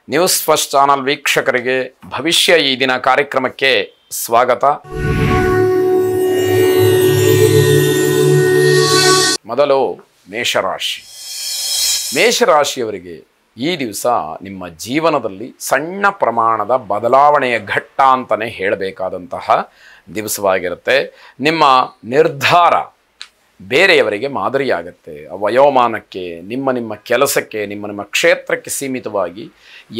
News first channel ವೀಕ್ಷಕರಿಗೆ ಭವಿಷ್ಯ ಈ ದಿನ ಕಾರ್ಯಕ್ರಮಕ್ಕೆ ಸ್ವಾಗತ. ಮೊದಲು ಮೇಷರಾಶಿ. ಮೇಷರಾಶಿಯವರಿಗೆ ಈ ದಿವಸ ನಿಮ್ಮ ಜೀವನದಲ್ಲಿ ಸಣ್ಣ ಪ್ರಮಾಣದ ಬದಲಾವಣೆಯ ಘಟ್ಟ ಅಂತಲೇ ಹೇಳಬೇಕಾದಂತಹ ದಿವಸವಾಗಿರುತ್ತೆ. ನಿಮ್ಮ ನಿರ್ಧಾರ ಬೇರೆಯವರಿಗೆ ಮಾದರಿಯಾಗತ್ತೆ. ವಯೋಮಾನಕ್ಕೆ, ನಿಮ್ಮ ಕೆಲಸಕ್ಕೆ, ನಿಮ್ಮ ಕ್ಷೇತ್ರಕ್ಕೆ ಸೀಮಿತವಾಗಿ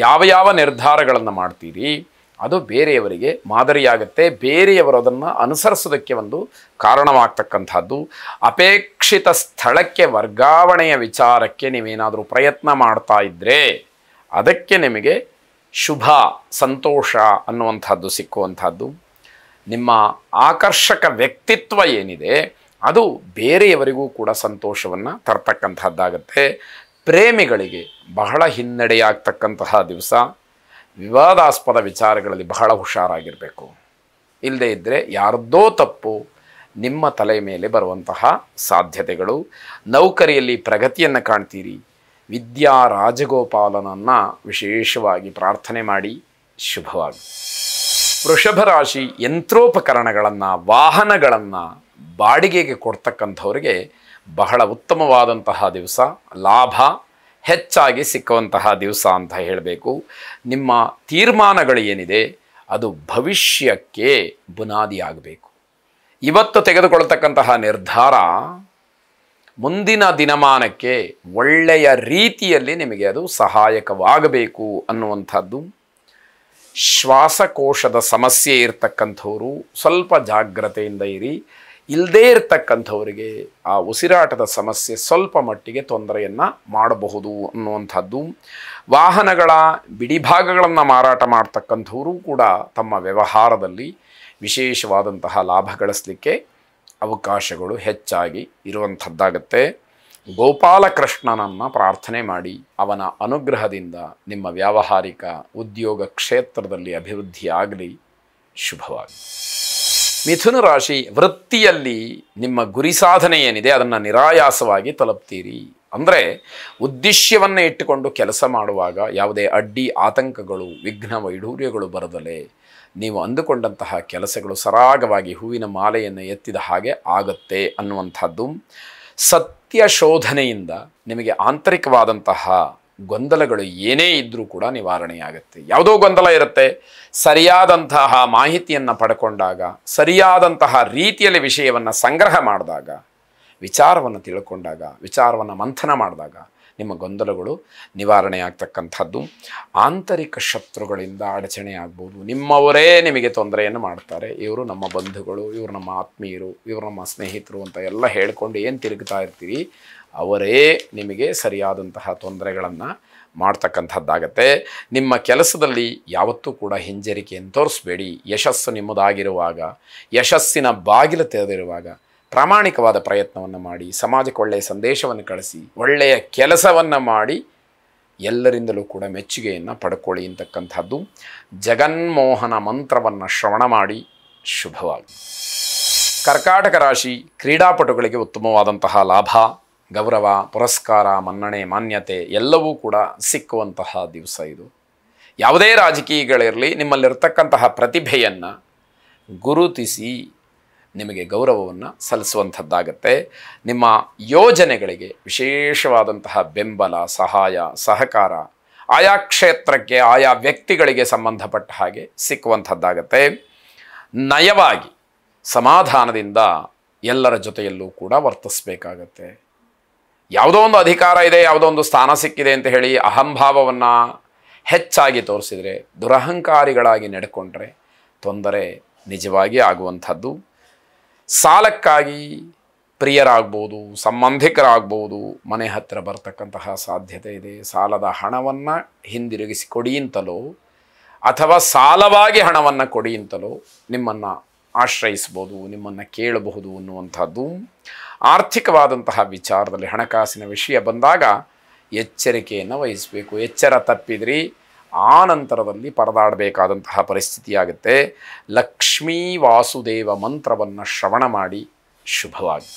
ಯಾವ ನಿರ್ಧಾರಗಳನ್ನು ಮಾಡ್ತೀರಿ ಅದು ಬೇರೆಯವರಿಗೆ ಮಾದರಿಯಾಗತ್ತೆ. ಬೇರೆಯವರು ಅದನ್ನು ಅನುಸರಿಸೋದಕ್ಕೆ ಒಂದು ಕಾರಣವಾಗ್ತಕ್ಕಂಥದ್ದು. ಅಪೇಕ್ಷಿತ ಸ್ಥಳಕ್ಕೆ ವರ್ಗಾವಣೆಯ ವಿಚಾರಕ್ಕೆ ನೀವೇನಾದರೂ ಪ್ರಯತ್ನ ಮಾಡ್ತಾ ಇದ್ದರೆ ಅದಕ್ಕೆ ನಿಮಗೆ ಶುಭ ಸಂತೋಷ ಅನ್ನುವಂಥದ್ದು ಸಿಕ್ಕುವಂಥದ್ದು. ನಿಮ್ಮ ಆಕರ್ಷಕ ವ್ಯಕ್ತಿತ್ವ ಏನಿದೆ ಅದು ಬೇರೆಯವರಿಗೂ ಕೂಡ ಸಂತೋಷವನ್ನು ತರ್ತಕ್ಕಂಥದ್ದಾಗತ್ತೆ. ಪ್ರೇಮಿಗಳಿಗೆ ಬಹಳ ಹಿನ್ನಡೆಯಾಗ್ತಕ್ಕಂತಹ ದಿವಸ. ವಿವಾದಾಸ್ಪದ ವಿಚಾರಗಳಲ್ಲಿ ಬಹಳ ಹುಷಾರಾಗಿರಬೇಕು. ಇಲ್ಲದೇ ಇದ್ದರೆ ಯಾರದ್ದೋ ತಪ್ಪು ನಿಮ್ಮ ತಲೆ ಮೇಲೆ ಬರುವಂತಹ ಸಾಧ್ಯತೆಗಳು. ನೌಕರಿಯಲ್ಲಿ ಪ್ರಗತಿಯನ್ನು ಕಾಣ್ತೀರಿ. ವಿದ್ಯಾ ರಾಜಗೋಪಾಲನನ್ನು ವಿಶೇಷವಾಗಿ ಪ್ರಾರ್ಥನೆ ಮಾಡಿ ಶುಭವಾಗಿ. ವೃಷಭ ರಾಶಿ. ಯಂತ್ರೋಪಕರಣಗಳನ್ನು, ವಾಹನಗಳನ್ನು ಬಾಡಿಗೆಗೆ ಕೊಡ್ತಕ್ಕಂಥವ್ರಿಗೆ ಬಹಳ ಉತ್ತಮವಾದಂತಹ ದಿವಸ. ಲಾಭ ಹೆಚ್ಚಾಗಿ ಸಿಕ್ಕುವಂತಹ ದಿವಸ ಅಂತ ಹೇಳಬೇಕು. ನಿಮ್ಮ ತೀರ್ಮಾನಗಳು ಏನಿದೆ ಅದು ಭವಿಷ್ಯಕ್ಕೆ ಬುನಾದಿಯಾಗಬೇಕು. ಇವತ್ತು ತೆಗೆದುಕೊಳ್ತಕ್ಕಂತಹ ನಿರ್ಧಾರ ಮುಂದಿನ ದಿನಮಾನಕ್ಕೆ ಒಳ್ಳೆಯ ರೀತಿಯಲ್ಲಿ ನಿಮಗೆ ಅದು ಸಹಾಯಕವಾಗಬೇಕು ಅನ್ನುವಂಥದ್ದು. ಶ್ವಾಸಕೋಶದ ಸಮಸ್ಯೆ ಇರತಕ್ಕಂಥವರು ಸ್ವಲ್ಪ ಜಾಗ್ರತೆಯಿಂದ ಇರಿ. ಇಲ್ಲದೇ ಇರತಕ್ಕಂಥವರಿಗೆ ಆ ಉಸಿರಾಟದ ಸಮಸ್ಯೆ ಸ್ವಲ್ಪ ಮಟ್ಟಿಗೆ ತೊಂದರೆಯನ್ನು ಮಾಡಬಹುದು ಅನ್ನುವಂಥದ್ದು. ವಾಹನಗಳ ಬಿಡಿಭಾಗಗಳನ್ನು ಮಾರಾಟ ಮಾಡ್ತಕ್ಕಂಥವರು ಕೂಡ ತಮ್ಮ ವ್ಯವಹಾರದಲ್ಲಿ ವಿಶೇಷವಾದಂತಹ ಲಾಭ ಗಳಿಸಲಿಕ್ಕೆ ಅವಕಾಶಗಳು ಹೆಚ್ಚಾಗಿ ಇರುವಂಥದ್ದಾಗತ್ತೆ. ಗೋಪಾಲಕೃಷ್ಣನನ್ನು ಪ್ರಾರ್ಥನೆ ಮಾಡಿ ಅವನ ಅನುಗ್ರಹದಿಂದ ನಿಮ್ಮ ವ್ಯಾವಹಾರಿಕ ಉದ್ಯೋಗ ಕ್ಷೇತ್ರದಲ್ಲಿ ಅಭಿವೃದ್ಧಿಯಾಗಲಿ. ಶುಭವಾಗಿ. ಮಿಥುನ ರಾಶಿ. ವೃತ್ತಿಯಲ್ಲಿ ನಿಮ್ಮ ಗುರಿ ಸಾಧನೆ ಏನಿದೆ ಅದನ್ನು ನಿರಾಯಾಸವಾಗಿ ತಲುಪ್ತೀರಿ. ಅಂದರೆ ಉದ್ದೇಶವನ್ನು ಇಟ್ಟುಕೊಂಡು ಕೆಲಸ ಮಾಡುವಾಗ ಯಾವುದೇ ಅಡ್ಡಿ ಆತಂಕಗಳು, ವಿಘ್ನ ವೈಢೂರ್ಯಗಳು ಬರದಲೇ ನೀವು ಅಂದುಕೊಂಡಂತಹ ಕೆಲಸಗಳು ಸರಾಗವಾಗಿ ಹೂವಿನ ಮಾಲೆಯನ್ನು ಎತ್ತಿದ ಹಾಗೆ ಆಗತ್ತೆ ಅನ್ನುವಂಥದ್ದು. ಸತ್ಯ ಶೋಧನೆಯಿಂದ ನಿಮಗೆ ಆಂತರಿಕವಾದಂತಹ ಗೊಂದಲಗಳು ಏನೇ ಇದ್ದರೂ ಕೂಡ ನಿವಾರಣೆಯಾಗುತ್ತೆ. ಯಾವುದೋ ಗೊಂದಲ ಇರುತ್ತೆ, ಸರಿಯಾದಂತಹ ಮಾಹಿತಿಯನ್ನು ಪಡ್ಕೊಂಡಾಗ, ಸರಿಯಾದಂತಹ ರೀತಿಯಲ್ಲಿ ವಿಷಯವನ್ನು ಸಂಗ್ರಹ ಮಾಡಿದಾಗ, ವಿಚಾರವನ್ನು ತಿಳ್ಕೊಂಡಾಗ, ವಿಚಾರವನ್ನು ಮಂಥನ ಮಾಡಿದಾಗ ನಿಮ್ಮ ಗೊಂದಲಗಳು ನಿವಾರಣೆಯಾಗ್ತಕ್ಕಂಥದ್ದು. ಆಂತರಿಕ ಶತ್ರುಗಳಿಂದ ಅಡಚಣೆ ಆಗ್ಬೋದು. ನಿಮ್ಮವರೇ ನಿಮಗೆ ತೊಂದರೆಯನ್ನು ಮಾಡ್ತಾರೆ. ಇವರು ನಮ್ಮ ಬಂಧುಗಳು, ಇವರು ನಮ್ಮ ಆತ್ಮೀಯರು, ಇವರು ನಮ್ಮ ಸ್ನೇಹಿತರು ಅಂತ ಎಲ್ಲ ಹೇಳ್ಕೊಂಡು ಏನು ತಿರುಗ್ತಾ ಇರ್ತೀರಿ ಅವರೇ ನಿಮಗೆ ಸರಿಯಾದಂತಹ ತೊಂದರೆಗಳನ್ನು ಮಾಡ್ತಕ್ಕಂಥದ್ದಾಗತ್ತೆ. ನಿಮ್ಮ ಕೆಲಸದಲ್ಲಿ ಯಾವತ್ತೂ ಕೂಡ ಹಿಂಜರಿಕೆಯನ್ನು ತೋರಿಸ್ಬೇಡಿ. ಯಶಸ್ಸು ನಿಮ್ಮದಾಗಿರುವಾಗ, ಯಶಸ್ಸಿನ ಬಾಗಿಲು ತೆರೆದಿರುವಾಗ ಪ್ರಾಮಾಣಿಕವಾದ ಪ್ರಯತ್ನವನ್ನು ಮಾಡಿ, ಸಮಾಜಕ್ಕೆ ಒಳ್ಳೆಯ ಸಂದೇಶವನ್ನು ಕಳಿಸಿ, ಒಳ್ಳೆಯ ಕೆಲಸವನ್ನು ಮಾಡಿ ಎಲ್ಲರಿಂದಲೂ ಕೂಡ ಮೆಚ್ಚುಗೆಯನ್ನು ಪಡ್ಕೊಳ್ಳಿ ಅಂತಕ್ಕಂಥದ್ದು. ಜಗನ್ಮೋಹನ ಮಂತ್ರವನ್ನು ಶ್ರವಣ ಮಾಡಿ ಶುಭವಾಗಿ. ಕರ್ಕಾಟಕ ರಾಶಿ. ಕ್ರೀಡಾಪಟುಗಳಿಗೆ ಉತ್ತಮವಾದಂತಹ ಲಾಭ, ಗೌರವ, ಪುರಸ್ಕಾರ, ಮನ್ನಣೆ, ಮಾನ್ಯತೆ ಎಲ್ಲವೂ ಕೂಡ ಸಿಕ್ಕುವಂತಹ ದಿವಸ ಇದು. ಯಾವುದೇ ರಾಜಕೀಯಗಳಿರಲಿ, ನಿಮ್ಮಲ್ಲಿರ್ತಕ್ಕಂತಹ ಪ್ರತಿಭೆಯನ್ನು ಗುರುತಿಸಿ ನಿಮಗೆ ಗೌರವವನ್ನು ಸಲ್ಲಿಸುವಂಥದ್ದಾಗತ್ತೆ. ನಿಮ್ಮ ಯೋಜನೆಗಳಿಗೆ ವಿಶೇಷವಾದಂತಹ ಬೆಂಬಲ, ಸಹಾಯ, ಸಹಕಾರ ಆಯಾ ಕ್ಷೇತ್ರಕ್ಕೆ, ಆಯಾ ವ್ಯಕ್ತಿಗಳಿಗೆ ಸಂಬಂಧಪಟ್ಟ ಹಾಗೆ ಸಿಕ್ಕುವಂಥದ್ದಾಗತ್ತೆ. ನಯವಾಗಿ, ಸಮಾಧಾನದಿಂದ ಎಲ್ಲರ ಜೊತೆಯಲ್ಲೂ ಕೂಡ ವರ್ತಿಸಬೇಕಾಗತ್ತೆ. ಯಾವುದೋ ಒಂದು ಅಧಿಕಾರ ಇದೆ, ಯಾವುದೋ ಒಂದು ಸ್ಥಾನ ಸಿಕ್ಕಿದೆ ಅಂತ ಹೇಳಿ ಅಹಂಭಾವವನ್ನು ಹೆಚ್ಚಾಗಿ ತೋರಿಸಿದರೆ, ದುರಹಂಕಾರಿಗಳಾಗಿ ನಡ್ಕೊಂಡ್ರೆ ತೊಂದರೆ ನಿಜವಾಗಿ ಆಗುವಂಥದ್ದು. ಸಾಲಕ್ಕಾಗಿ ಪ್ರಿಯರಾಗ್ಬೋದು, ಸಂಬಂಧಿಕರಾಗ್ಬೋದು ಮನೆ ಹತ್ತಿರ ಬರ್ತಕ್ಕಂತಹ ಸಾಧ್ಯತೆ ಇದೆ. ಸಾಲದ ಹಣವನ್ನು ಹಿಂದಿರುಗಿಸಿ ಕೊಡಿ ಅಂತಲೋ ಅಥವಾ ಸಾಲವಾಗಿ ಹಣವನ್ನು ಕೊಡಿ ಅಂತಲೋ ನಿಮ್ಮನ್ನು ಆಶ್ರಯಿಸ್ಬೋದು, ನಿಮ್ಮನ್ನು ಕೇಳಬಹುದು ಅನ್ನುವಂಥದ್ದು. ಆರ್ಥಿಕವಾದಂತಹ ವಿಚಾರದಲ್ಲಿ, ಹಣಕಾಸಿನ ವಿಷಯ ಬಂದಾಗ ಎಚ್ಚರಿಕೆಯನ್ನು ವಹಿಸಬೇಕು. ಎಚ್ಚರ ತಪ್ಪಿದ್ರಿ ಆ ನಂತರದಲ್ಲಿ ಪರದಾಡಬೇಕಾದಂತಹ ಪರಿಸ್ಥಿತಿಯಾಗುತ್ತೆ. ಲಕ್ಷ್ಮೀ ವಾಸುದೇವ ಮಂತ್ರವನ್ನು ಶ್ರವಣ ಮಾಡಿ ಶುಭವಾಗಿ.